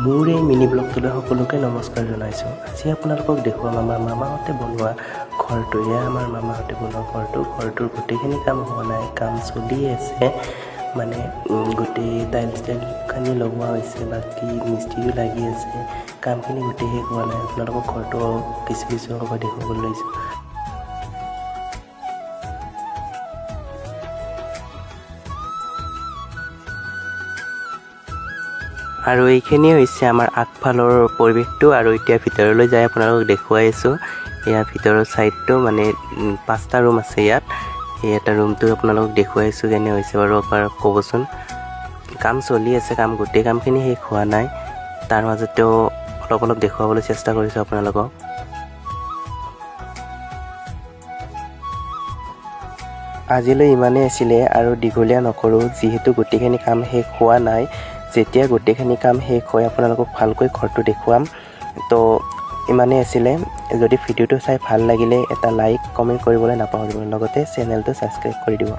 মোৰ এই মিনি ব্লগটোলৈ সকলোকে নমস্কাৰ জনাইছোঁ। আজি আপোনালোকক দেখুৱাম আমাৰ মামাহঁতে বনোৱা ঘৰটো। এয়া আমাৰ মামাহঁতে বনোৱা ঘৰটোৰ গোটেইখিনি কাম হোৱা নাই, কাম চলি আছে। মানে গোটেই টাইলছখিনি লগোৱা হৈছে, বাকী মিস্ত্ৰীও লাগি আছে, কামখিনি গোটেই শেষ হোৱা নাই। আপোনালোকক ঘৰটো কিছু অংশ দেখুৱাবলৈ লৈছোঁ। আৰু এইখিনিয়ে হৈছে আমাৰ আগফালৰ পৰিৱেশটো। আৰু এতিয়া ভিতৰলৈ যাই আপোনালোকক দেখুৱাই আছোঁ। এয়া ভিতৰৰ ছাইডটো মানে 5টা ৰুম আছে ইয়াত। এই এটা ৰুমটো আপোনালোকক দেখুৱাই আছোঁ কেনে হৈছে বাৰু আপোনালোক ক'বচোন। কাম চলি আছে, গোটেই কামখিনি শেষ হোৱা নাই, তাৰ মাজতেও অলপ দেখুৱাবলৈ চেষ্টা কৰিছোঁ আপোনালোকক। আজিলৈ ইমানেই আছিলে আৰু দীঘলীয়া নকৰোঁ, যিহেতু গোটেইখিনি কাম শেষ হোৱা নাই। যেতিয়া গোটেইখিনি কাম শেষ হয় আপোনালোকক ভালকৈ ঘৰটো দেখুৱাম। তো ইমানেই আছিলে। যদি ভিডিঅ'টো চাই ভাল লাগিলে এটা লাইক কমেণ্ট কৰিবলৈ নাপাহৰিব, লগতে চেনেলটো ছাবস্ক্ৰাইব কৰি দিব।